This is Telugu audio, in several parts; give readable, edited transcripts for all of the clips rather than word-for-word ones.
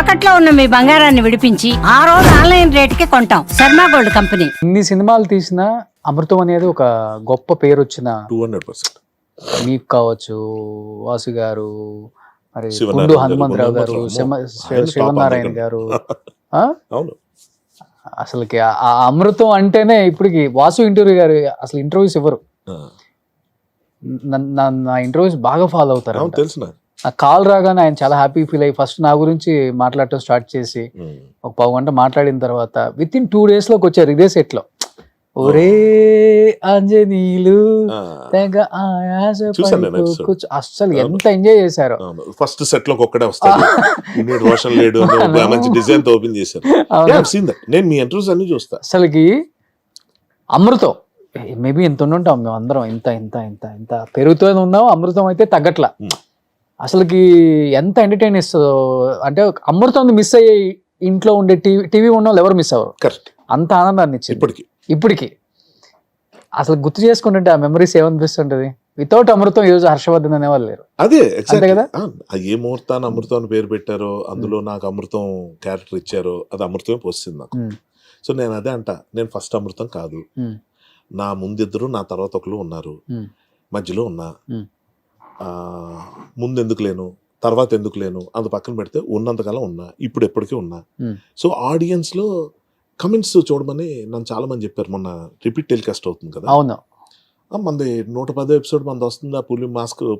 తాకట్లో ఉన్న మీ బంగారాన్ని విడిపించి ఆ రోజు ఆన్లైన్ రేటుకి కొంటాం. Sharma gold company. ఇన్ని సినిమాలు తీసిన అమృతం అనేది ఒక గొప్ప పేరు వచ్చిన 200%. మీకు కావచ్చు, వాసు గారు, మరి శివనారాయణ గుండు గారు, హనుమంతరావు గారు, ఆయన శివనారాయణ top గారు. అవును. అసలుకి ఆ అమృతం అంటేనే ఇప్పటికి వాసు ఇంటర్వ్యూ గారు అసలు ఇంటర్వ్యూస్ ఇవ్వరు. ఆ, నా ఇంటర్వ్యూస్ బాగా ఫాలో అవుతారు. అవును, తెలుసు నాకు. ఆ కాల్ రాగానే ఆయన చాలా హ్యాపీ ఫీల్ అయ్యి ఫస్ట్ నా గురించి మాట్లాడటం స్టార్ట్ చేసి ఒక పావు గంట మాట్లాడిన తర్వాత విత్ ఇన్ 2 days లోకి వచ్చారు ఇదే సెట్ లో. ఒరే ఆంజనీలు ఆ, తెగ ఆయాస చూశాను నేను episode. అస్సలు ఎంత ఎంజాయ్ చేశారు. అవును. ఫస్ట్ సెట్ లో ఒక్కడే వస్తాడు. ఇన్ని వర్షం లేడు అని మంచి డిజైన్ తో ఓపెన్ చేశారు. అవును. Yeah, I've seen that. నేను మీ ఇంటర్వ్యూస్ అన్ని చూస్తా. అసలుకి అమృతం మేబీ ఎంత ఉండుంటాం మేము అందరం, ఇంత ఇంత ఇంత ఇంత పెరుగుతూనే ఉన్నాం. అమృతం అయితే తగ్గట్లా. Hmm. అసలుకి ఎంత ఎంటర్టైన్ ఇస్తుందో అంటే అమృతం మిస్ అయ్యే ఇంట్లో ఉండే టీవీ ఉన్న వాళ్ళు ఎవరు మిస్ అవ్వరు. కరెక్ట్. అంత ఆనందాన్ని ఇచ్చింది ఇప్పటికి. అసలు గుర్తు చేసుకుంటుంటే ఆ మెమరీస్ ఏమనిపిస్తుంటది. వితౌట్ అమృతం ఈ రోజు హర్షవర్ధన్ అనేవాళ్ళు లేరు. అదే అంతే కదా. ఏ ముహూర్తాన్ని అమృతం అని పేరు పెట్టారో, అందులో నాకు అమృతం క్యారెక్టర్ ఇచ్చారో అది అమృతమే పోస్తుంది నాకు. ఉమ్, సో నేను అదే అంట, నేను ఫస్ట్ అమృతం కాదు. ఉమ్, నా ముందిద్దరు, నా తర్వాత ఒకరు ఉన్నారు, ఉమ్, మధ్యలో ఉన్నా. ఉమ్. ముందు ఎందుకు లేను, తర్వాత ఎందుకు లేను, అంత పక్కన పెడితే ఉన్నంతకాలం ఉన్నా, ఇప్పుడు ఎప్పటికీ ఉన్నా. ఉమ్. సో ఆడియన్స్ లో కమెంట్స్ చూడమని నన్ను చాలా మంది చెప్పారు. మొన్న రిపీట్ టెలికాస్ట్ అవుతుంది కదా, అవును. మనది 110 ఎపిసోడ్ మనది వస్తుంది. ఆ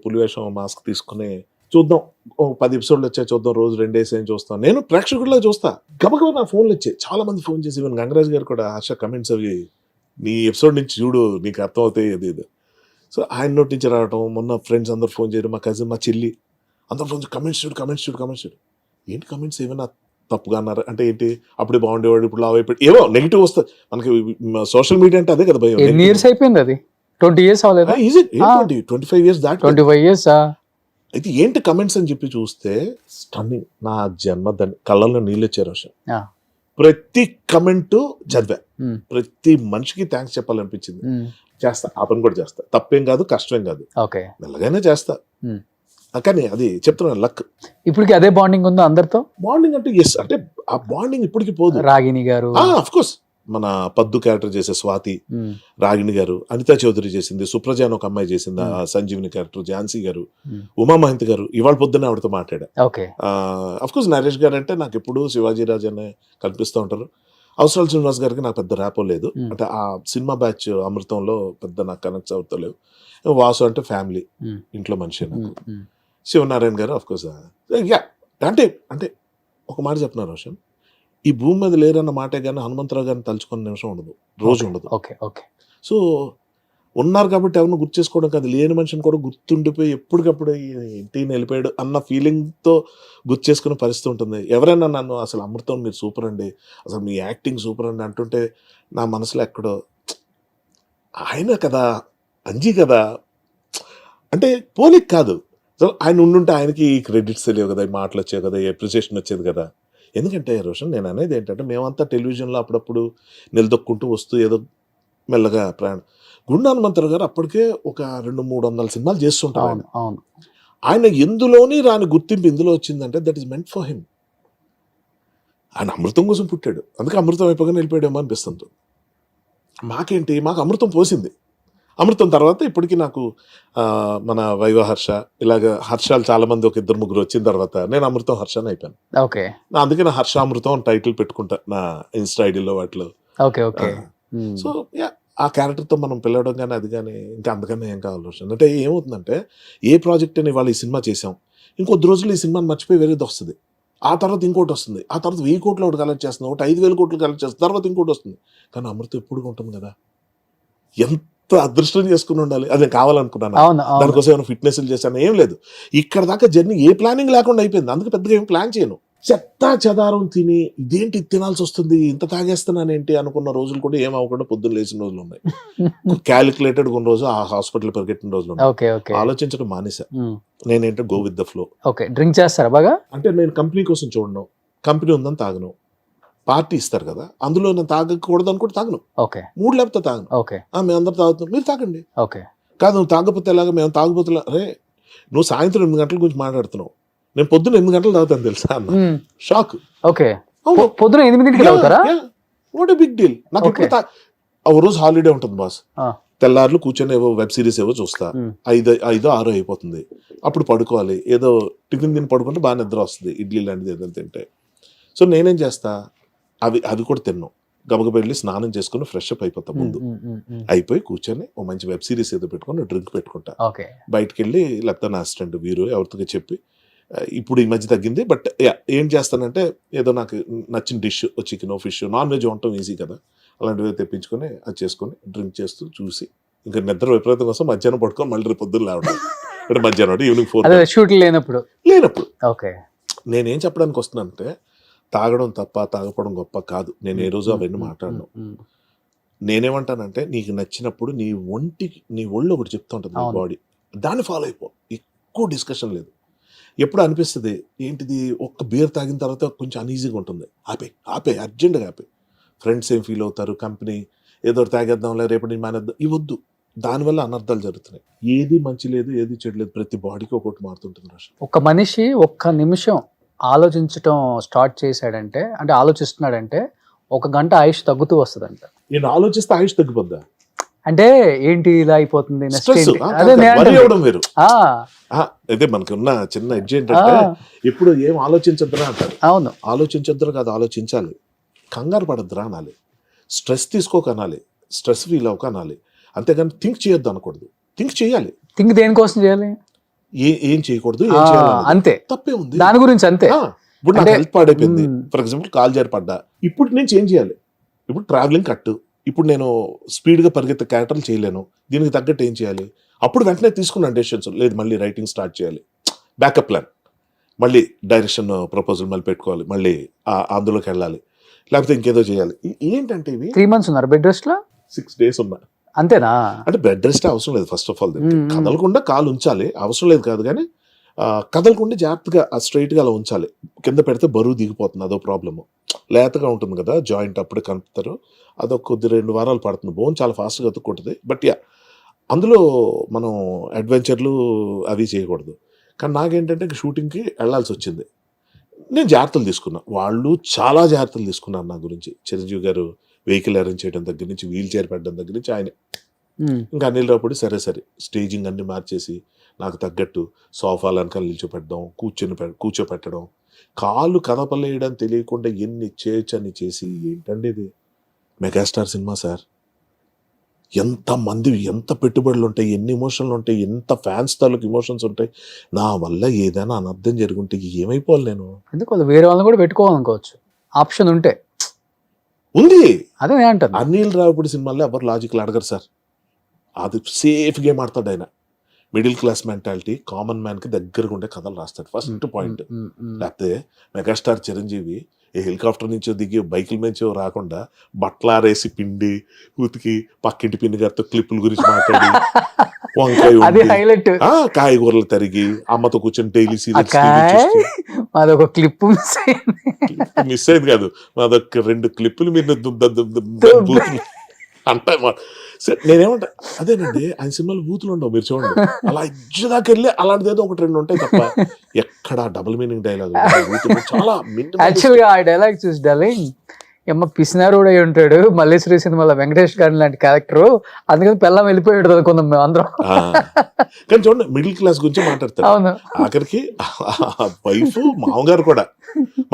పులి వేషం మాస్క్ తీసుకుని చూద్దాం, 10 ఎపిసోడ్లు వచ్చాయి చూద్దాం, రోజు 2 days ఏం చూస్తాను. నేను ప్రేక్షకుడిలా చూస్తా. గబగబా నా ఫోన్లు వచ్చాయి, చాలా మంది ఫోన్ చేసి, ఈవెన్ గంగరాజ్ గారు కూడా, హర్ష కమెంట్స్ అవి నీ ఎపిసోడ్ నుంచి చూడు, నీకు అర్థం అవుతాయి అది ఇది. సో ఆయన నోటి నుంచి రావటం, మొన్న ఫ్రెండ్స్ అందరు ఫోన్ చేయడం, మా కజిన్, మా చెల్లి అందరు ఫోన్ చేసి కమెంట్స్ చూడు. ఏంటి కమెంట్స్ ఏమైనా తప్పుగా అన్నారు అంటే ఏంటి, అప్పుడే బాగుండేవాడు ఇప్పుడు లావ్ అయిపోయి, ఏవో నెగిటివ్ వస్తుంది మనకి. సోషల్ మీడియా అంటే అదే కదా భయం. ఎన్ని ఇయర్స్ అయిపోయింది అది? 20 years అవ్వలేదా? 25 years దాటి 25 years. అయితే ఏంటి కమెంట్స్ అని చెప్పి చూస్తే స్టన్నింగ్. నా జన్మ కళ్ళల్లో నీళ్ళు వచ్చారు. ప్రతి కమెంట్ చదివా, ప్రతి మనిషికి థ్యాంక్స్ చెప్పాలనిపించింది. చేస్తా, ఆ పని కూడా చేస్తా. తప్పేం కాదు, కష్టమేం కాదు, ఓకే, మెల్లగానే చేస్తా. కానీ అది చెప్తున్నాను, లక్. ఇప్పటికి అదే బాండింగ్ ఉందా అందరితో? బాండింగ్ అంటే ఎస్, అంటే ఆ బాండింగ్ ఇప్పటికి పోదు. రాగిణి గారు, అఫ్ కోర్స్, మన పద్దు క్యారెక్టర్ చేసే స్వాతి, రాగిణి గారు, అనితా చౌదరి చేసింది, సుప్రజ అని ఒక అమ్మాయి చేసింది, సంజీవిని క్యారెక్టర్, ఝాన్సీ గారు, ఉమా మహంతి గారు. ఇవాళ పొద్దున్న ఆవిడతో మాట్లాడా. ఓకే, అఫ్ కోర్స్ నరేష్ గారు అంటే నాకు ఎప్పుడు శివాజీ రాజ్ అనే కనిపిస్తూ ఉంటారు. అవసరాల శ్రీనివాస్ గారికి నాకు పెద్ద ర్యాపో లేదు, అంటే ఆ సినిమా బ్యాచ్ అమృతంలో పెద్ద నాకు కనెక్ట్స్ అవుతలేవు. వాసు అంటే ఫ్యామిలీ, ఇంట్లో మనిషి నాకు. శివనారాయణ గారు అఫ్ కోర్స్. అంటే అంటే ఒక మాట చెప్తున్నారు రోషన్, ఈ భూమి మీద లేరన్న మాటే కానీ హనుమంతరావు గారిని తలుచుకున్న నిమిషం ఉండదు, రోజు ఉండదు. Okay, okay. సో ఉన్నారు కాబట్టి ఎవరిని గుర్తు చేసుకోవడం కాదు, లేని మనిషిని కూడా గుర్తుండిపోయి ఎప్పటికప్పుడు ఇంటిని వెళ్ళిపోయాడు అన్న ఫీలింగ్తో గుర్తు చేసుకునే పరిస్థితి ఉంటుంది. ఎవరైనా నన్ను అసలు అమృతం మీరు సూపర్ అండి, అసలు మీ యాక్టింగ్ సూపర్ అండి అంటుంటే నా మనసులో ఎక్కడో ఆయన కదా, అంజీ కదా, అంటే పోలిక్ కాదు. సో ఆయన ఉండుంటే ఆయనకి క్రెడిట్స్ తెలియవు కదా, ఈ మాటలు వచ్చేవి కదా, అప్రిసియేషన్ వచ్చేది కదా. ఎందుకంటే రోషన్, నేను అనేది ఏంటంటే మేమంతా టెలివిజన్లో అప్పుడప్పుడు నిలదొక్కుంటూ వస్తూ ఏదో మెల్లగా ప్రయాణం. గుండు హనుమంతరావు గారు అప్పటికే ఒక 200-300 సినిమాలు చేస్తుంటారు ఆయన. ఆయన ఎందులోని రాని గుర్తింపు ఇందులో వచ్చిందంటే that is meant for him. ఆయన అమృతం కోసం పుట్టాడు, అందుకే అమృతం అయిపోగానే వెళ్ళిపోయాడేమో అనిపిస్తుంది. మాకేంటి, మాకు అమృతం పోసింది. అమృతం తర్వాత ఇప్పటికీ నాకు మన వైవ హర్ష, ఇలాగ హర్షాలు చాలా మంది, ఒక 2-3 వచ్చిన తర్వాత నేను అమృతం హర్షని అయిపోయాను. ఓకే, అందుకే నా హర్ష అమృతం అని టైటిల్ పెట్టుకుంటా నా ఇన్స్టా ఐడిలో వాటిలో. Okay, okay. సో ఆ క్యారెక్టర్తో మనం పిలవడం కానీ అది కానీ ఇంకా అంతకన్నా ఏం కావాలి రోషన్. అంటే ఏమవుతుందంటే, ఏ ప్రాజెక్ట్ అని ఇవాళ ఈ సినిమా చేసాం, ఇంకొద్ది రోజులు ఈ సినిమాని మర్చిపోయి వేరేది వస్తుంది, ఆ తర్వాత ఇంకోటి వస్తుంది, ఆ తర్వాత 1000 కోట్లు ఒకటి కలెక్ట్ చేస్తుంది, ఒకటి 5000 కోట్లు కలెక్ట్ చేస్తుంది, తర్వాత ఇంకోటి వస్తుంది. కానీ అమృతం ఎప్పుడు ఉంటుంది కదా. ఎంత అదృష్టం చేసుకుని ఉండాలి. అది నేను కావాలనుకున్నాను, దానికోసం ఏమైనా ఫిట్నెస్లు చేశాను, ఏం లేదు. ఇక్కడ దాకా జర్నీ ఏ ప్లానింగ్ లేకుండా అయిపోయింది. అందుకే పెద్దగా ఏం ప్లాన్ చేయను. చెత్తా చెదారం తిని ఇదేంటి తినాల్సి వస్తుంది, ఇంత తాగేస్తున్నానేంటి అనుకున్న రోజులు కూడా ఏం అవ్వకుండా పొద్దున్న లేచిన రోజులు ఉన్నాయి. క్యాలిక్యులేటెడ్ కొన్ని రోజు ఆ హాస్పిటల్ పరిగెట్టిన రోజులు ఉన్నాయి. ఆలోచించడం మానేసా. నేనేంటో go with the flow. Drink చేస్తారా బాగా? అంటే నేను కంపెనీ కోసం చూడను, కంపెనీ ఉందని తాగను, పార్టీ ఇస్తారు కదా అందులో నేను తాగకూడదు అనుకుంటే తాగను, మూడు లేకపోతే తాగను. మేమందరూ తాగుతున్నాం, మీరు తాగండి. కాదు నువ్వు తాగకపోతే ఎలాగా, మేము తాగపోతే రే నువ్వు సాయంత్రం 8 గంటల గురించి మాట్లాడుతున్నావు, నేను పొద్దున్న 8 గంటలు తాగుతాను తెలుసా అన్న. షాక్. ఓకే, పొద్దున 8ంటికి తాగుతారా? What big deal. నాకు Okay. ఇప్పుడు ఓ రోజు హాలిడే ఉంటుంది బాస్, తెల్లారులు కూర్చొని ఏవో వెబ్ సిరీస్ ఏవో చూస్తా, 5-6 అయిపోతుంది, అప్పుడు పడుకోవాలి, ఏదో టిఫిన్ తిని పడుకుంటే బాగా నిద్ర వస్తుంది, ఇడ్లీ లాంటిది ఏదైనా తింటే. సో నేనేం చేస్తా, అవి కూడా తిన్నాం, గబగబా వెళ్ళి స్నానం చేసుకుని ఫ్రెష్ అప్ అయిపోతా ముందు, అయిపోయి కూర్చొని ఓ మంచి వెబ్ సిరీస్ ఏదో పెట్టుకొని డ్రింక్ పెట్టుకుంటా, ఓకే, బయటకు వెళ్ళి లేకపోతే నా అసిస్టెంట్ వీరు ఎవరితో చెప్పి, ఇప్పుడు ఈ మధ్య తగ్గింది, బట్ ఏం చేస్తానంటే ఏదో నాకు నచ్చిన dish, chicken fish, non veg వండటం ఈజీ కదా, అలాంటివి తెప్పించుకొని అది చేసుకొని డ్రింక్ చేస్తూ చూసి ఇంకా నిద్ర విపరీతం కోసం మధ్యాహ్నం పడుకొని మళ్ళీ రేపు పొద్దున్న లేవడం, అంటే మధ్యాహ్నం ఈవినింగ్ 4 షూట్ లేనప్పుడు. ఓకే, నేనేం చెప్పడానికి వస్తున్నానంటే తాగడం తప్ప తాగపడం గొప్ప కాదు, నేను ఏ రోజు అవన్నీ మాట్లాడను. నేనేమంటానంటే నీకు నచ్చినప్పుడు నీ ఒళ్ళు ఒకటి చెప్తా ఉంటుంది, నీ బాడీ దాన్ని ఫాలో అయిపో, ఎక్కువ డిస్కషన్ లేదు. ఎప్పుడు అనిపిస్తుంది ఏంటిది, ఒక్క బీర్ తాగిన తర్వాత కొంచెం అన్ఈజీగా ఉంటుంది, ఆపే అర్జెంట్గా ఆపే. ఫ్రెండ్స్ ఏం ఫీల్ అవుతారు, కంపెనీ ఏదో తాగేద్దాంలే రేపు నేను మానేద్దాం, ఇవద్దు, దానివల్ల అనర్థాలు జరుగుతున్నాయి. ఏది మంచి లేదు, ఏది చెడు లేదు, ప్రతి బాడీకి ఒకటి మారుతుంటుంది రాష్ట్రం. ఒక మనిషి ఒక్క నిమిషం ఆలోచించటం స్టార్ట్ చేశాడంటే, అంటే ఆలోచిస్తున్నాడంటే 1 గంట ఆయుష్ తగ్గుతూ వస్తుందంట. నేను ఆలోచిస్తే ఆయుష్ తగ్గిపోద్దా అంటే ఏంటి ఇలా అయిపోతుంది, next స్ట్రెస్ ఏంటి? అదే నేను వరి అంటుంది. అవడం వేరు. ఆ, అదే మనకి ఉన్న చిన్న ఎడ్జ్ ఏంటంటే ఇప్పుడు ఏం ఆలోచించద్దురా అంటారు. అవును, ఆలోచించద్దురా కాదు, ఆలోచించాలి, కంగారు పడద్దురా అనాలి, స్ట్రెస్ తీసుకోక అనాలి, స్ట్రెస్ ఫీల్ అవ్వక అనాలి, అంతేగాని థింక్ చేయొద్దు అనకూడదు. థింక్ చేయాలి, థింక్ దేనికోసం చేయాలి, ఏం చేయకూడదు, ఏం చేయాలి, అంతే, తప్పే ఉంది దాని గురించి అంతే. ఇప్పుడు నాకు అంటే, హెల్త్ పాడైపోయింది, ఫర్ ఎగ్జాంపుల్ కాల్ జారి పడ్డా, ఇప్పుడు నేను చేంజ్ చేయాలి, ఇప్పుడు ట్రావెలింగ్ కట్టు, ఇప్పుడు నేను స్పీడ్గా పరిగెత్తే క్యారెక్టర్లు చేయలేను, దీనికి తగ్గట్టు ఏం చేయాలి, అప్పుడు వెంటనే తీసుకున్నాను డెసిషన్స్, లేదు మళ్ళీ రైటింగ్ స్టార్ట్ చేయాలి, బ్యాకప్ ప్లాన్, మళ్ళీ డైరెక్షన్ ప్రపోజల్ మళ్ళీ పెట్టుకోవాలి, మళ్ళీ అందులోకి వెళ్ళాలి, లేకపోతే ఇంకేదో చేయాలి. ఏంటంటే ఇవి 3 months ఉన్నారు బెడ్ రెస్ట్ లో, 6 days ఉన్నా, అంతేనా? అంటే బెడ్ రెస్ట్ అవసరం లేదు, ఫస్ట్ ఆఫ్ ఆల్ కదలకుండా కాలు ఉంచాలి, అవసరం లేదు కాదు కానీ కదలకుండా జాగ్రత్తగా స్ట్రైట్గా అలా ఉంచాలి, కింద పెడితే బరువు దిగిపోతుంది, అదో ప్రాబ్లము, లేతగా ఉంటుంది కదా జాయింట్, అప్పుడే కలుపుతారు, అదొక 2 వారాలు పడుతుంది, బోన్ చాలా ఫాస్ట్గా అతుక్కుంటుంది. బట్ అందులో మనం అడ్వెంచర్లు అవి చేయకూడదు. కానీ నాకేంటంటే షూటింగ్కి వెళ్ళాల్సి వచ్చింది, నేను జాగ్రత్తలు తీసుకున్నా, వాళ్ళు చాలా జాగ్రత్తలు తీసుకున్నారు నా గురించి. చిరంజీవి గారు వెహికల్ అరేంజ్ చేయడం దగ్గర నుంచి, వీల్ చైర్ పెట్టడం దగ్గర నుంచి ఆయన, ఇంకా అనిల్ రావుపూడి సరే స్టేజింగ్ అన్ని మార్చేసి నాకు తగ్గట్టు సోఫాలు వెనకాల నిల్చోపెట్టడం, కూర్చోపెట్టడం, కాళ్ళు కదపలేయడం తెలియకుండా ఎన్ని చేయొచ్చు అని చేసి, ఏంటండి ఇది మెగాస్టార్ సినిమా సార్, ఎంతమంది, ఎంత పెట్టుబడులు ఉంటాయి, ఎన్ని ఎమోషన్లు ఉంటాయి, ఎంత ఫ్యాన్స్ తాలూకు ఎమోషన్స్ ఉంటాయి, నా వల్ల ఏదైనా అనర్థం జరుగుంటే ఏమైపోవాలి నేను. ఎందుకు వేరే వాళ్ళని కూడా పెట్టుకోవాలనుకోవచ్చు, ఆప్షన్ ఉంటే ఉంది. అదే నేను అంటాను, అనిల్ రావుపూడి సినిమాల్లో ఎవరు లాజిక్లు అడగరు సార్, అది సేఫ్ గేమ్ ఆడతాడు ఆయన, మిడిల్ క్లాస్ మెంటాలిటీ, కామన్ మ్యాన్కి దగ్గరగా ఉండే కథలు రాస్తాడు, ఫస్ట్ పాయింట్. లేకపోతే మెగాస్టార్ చిరంజీవి హెలికాప్టర్ నుంచో దిగి బైకుల నుంచో రాకుండా బట్టలారేసి పిండి ఉతికి పక్కింటి పిన్ని గారితో క్లిప్పుల గురించి మాట్లాడి, వంకాయ అది హైలైట్, కాయగూరలు తరిగి అమ్మతో కూర్చొని డైలీ సీరియల్స్ అదొక క్లిప్ మిస్ అయింది కాదు, అదొక 2 క్లిప్పులు మీరు అంటే నేనేమంటా, అదేనండి ఆయన సినిమాలు బూతులు ఉండవు, మీరు చూడండి, అలా ఇజ్జుదాకా వెళ్ళి అలాంటిది ఏదో 1-2 ఉంటాయి తప్ప ఎక్కడ డబుల్ మీనింగ్ డైలాగ్ చాలా. యాక్చువల్గా ఆ డైలాగ్ చూసి డార్లింగ్ ఎమ్మ పిసినారుడు అయి ఉంటాడు మల్లేశ్వరి సినిమాలో వెంకటేష్ గారి లాంటి క్యారెక్టర్, అందుకని పిల్లం వెళ్ళిపోయాడు అనుకుందాం మేము అందరం. కానీ చూడండి మిడిల్ క్లాస్ గురించి మాట్లాడతారు, అవును, ఆఖరికి వైఫ్ మామగారు కూడా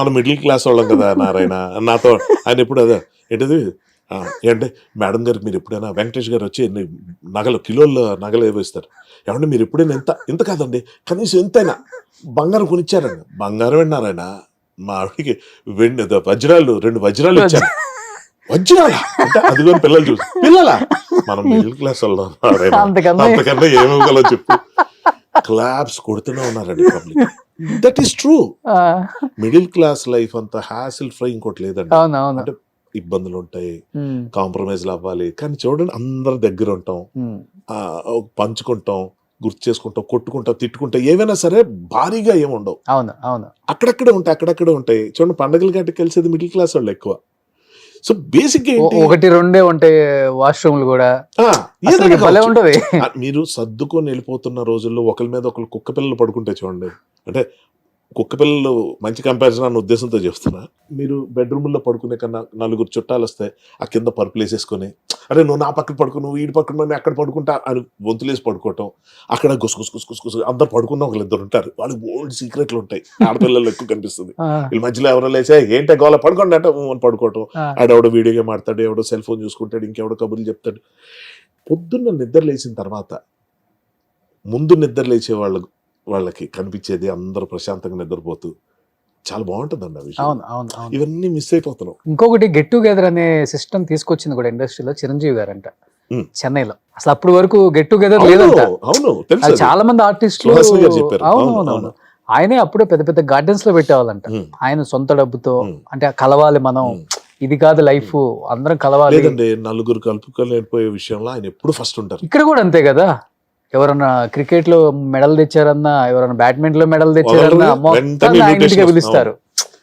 మన మిడిల్ క్లాస్ వాళ్ళం కదా నారాయణ, నాతో ఆయన ఎప్పుడు అదే ఏంటది అంటే మేడం గారికి మీరు ఎప్పుడైనా వెంకటేష్ గారు వచ్చి కిలోల నగలు ఏవో ఇస్తారు, ఏమంటే మీరు ఎప్పుడైనా ఇంత కాదండి కనీసం ఎంతైనా బంగారం కొనిచ్చారండి, బంగారం విన్నారాయన మా ఆవిడికి వజ్రాలు 2 వజ్రాలు ఇచ్చారు, వజ్రాలా అంటే అదిగోని పిల్లలు చూసి పిల్లలా, మనం మిడిల్ క్లాస్ వాళ్ళం అంతకన్నా ఏమివ్వగలో చెప్పు, క్లాప్స్ కొడుతూనే ఉన్నారండి public. That is true, middle class life అంత హ్యాసిల్ ఫ్రై ఇంకోటి లేదండి. అంటే ఇబ్బందులు ఉంటాయి, కాంప్రమైజ్లు అవ్వాలి, కానీ చూడండి అందరి దగ్గర ఉంటాం, పంచుకుంటాం, గుర్తు చేసుకుంటాం, కొట్టుకుంటాం, తిట్టుకుంటాం, ఏవైనా సరే భారీగా ఏముండవు, అక్కడక్కడే ఉంటాయి. చూడండి పండగల గట్టి కలిసేది మిడిల్ క్లాస్ వాళ్ళు ఎక్కువ. సో బేసిక్ 1-2 ఉంటాయి వాష్రూమ్లు కూడా, ఉంటది. మీరు సర్దుకొని వెళ్ళిపోతున్న రోజుల్లో ఒకరి మీద ఒకరు కుక్క పిల్లలు పడుకుంటే చూడండి, అంటే కుక్క పిల్లలు మంచి కంపారిజన్ అన్న ఉద్దేశంతో చెప్తున్నా. మీరు బెడ్రూమ్లో పడుకునే కన్నా 4 చుట్టాలు వస్తే ఆ కింద పరుపులు వేసేసుకొని, అరే నువ్వు నా పక్కన పడుకో, నువ్వు వీడి పక్కన నేను అక్కడ పడుకుంటా అని వంతులేసి పడుకోవటం, అక్కడ గుసగుసు అందరు పడుకున్న ఒకళ్ళిద్దరు ఉంటారు, వాళ్ళకి ఓల్డ్ సీక్రెట్లు ఉంటాయి, ఆడపిల్లలు ఎక్కువ కనిపిస్తుంది. వీళ్ళ మధ్యలో ఎవరో లేచే ఏంటే గోల పడుకోండి అంటే అని పడుకోవటం, ఆడెవడో వీడియో గేమ్ ఆడతాడు, ఎవడో సెల్ ఫోన్ చూసుకుంటాడు, ఇంకెవడో కబుర్లు చెప్తాడు. పొద్దున్న నిద్ర లేచిన తర్వాత ముందు నిద్ర లేచే వాళ్ళకి కనిపించేది అందరూ ప్రశాంతంగా నిద్రపోతూ చాలా బాగుంటుందండి ఆ విషయం. అవును అవును అవును. ఇవన్నీ మిస్ అయిపోతున్నాం. ఇంకొకటి గెట్ టుగెదర్ అనే సిస్టమ్ తీసుకొచ్చింది కూడా ఇండస్ట్రీలో చిరంజీవి గారంట, చెన్నైలో. అసలు అప్పటి వరకు గెట్ టుగెదర్ లేదంట. అవును తెలుసు, అది చాలా మంది ఆర్టిస్టులు సుహాసిని గారు చెప్పారు. అవును అవును ఆయనే అప్పుడే పెద్ద పెద్ద గార్డెన్స్ లో పెట్టేవాళ్ళంట. ఆయన సొంత డబ్బుతో, అంటే కలవాలి మనం, ఇది కాదు లైఫ్, అందరం కలవాలి. లేదండి, నలుగురు కలుపుకోలేకపోయే విషయంలో ఆయన ఎప్పుడు ఫస్ట్ ఉంటారు. ఇక్కడ కూడా అంతే కదా, ఎవరన్నా క్రికెట్ లో మెడల్ తెచ్చారన్నా, ఎవరన్నా బ్యాడ్మింటన్ లో మెడల్ తెచ్చారన్నా మొత్తాన్ని ఆయన ఇంటికి పిలుస్తారు,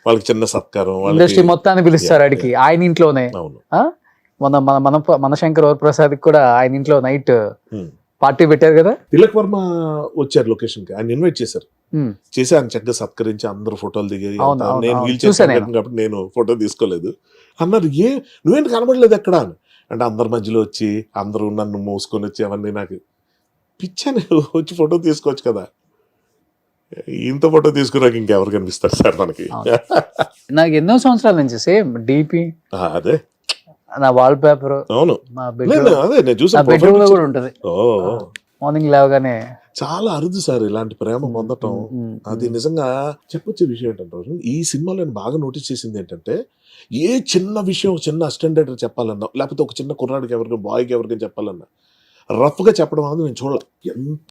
వాళ్ళకి చిన్న సత్కారం, ఇండస్ట్రీ మొత్తాన్ని పిలుస్తారు ఆడికి, ఆయన ఇంట్లోనే. మన మన మన శంకర్ వరప్రసాద్ కూడా ఆయన ఇంట్లో నైట్ పార్టీ పెట్టారు కదా. తిలక్ వర్మ వచ్చారు లొకేషన్ కి, ఆయన ఇన్వైట్ చేశారు, చేసి ఆయన చక్కగా సత్కరించి అందరూ ఫోటోలు దిగాయి. నేను వీల్ చేశాను కాబట్టి నేను ఫోటో తీసుకోలేదు అన్నారు. నువ్వేంటి కనబడలేదు ఎక్కడ అంటే అందరి మధ్యలో వచ్చి అందరూ నన్ను మోసుకొని వచ్చి అవన్నీ నాకు పిచ్చాను, వచ్చి ఫోటో తీసుకోవచ్చు కదా. ఇంత ఫోటో తీసుకున్నాక ఇంకెవరు కనిపిస్తారు సార్ మనకి. నాకు ఎన్నో సంవత్సరాల నుంచి సేమ్ డీపీ, అదే నా వాల్ పేపర్, అవును అదే నేను చూసాను, బెడ్రూమ్ లో కూడా ఉంటది. మార్నింగ్ లేవగానే చాలా అరుదు సార్ ఇలాంటి ప్రేమ పొందటం. అది నిజంగా చెప్పొచ్చే విషయం ఏంటంటే, ఈ సినిమాలో నేను బాగా నోటీస్ చేసింది ఏంటంటే, ఏ చిన్న విషయం చిన్న అసిస్టెంట్ డైరెక్టర్ చెప్పాలన్నా, లేకపోతే ఒక చిన్న కుర్రాడికి ఎవరికైనా బాయ్కి ఎవరికైనా చెప్పాలన్నా రఫ్గా చెప్పడం అనేది నేను చూడాలి. ఎంత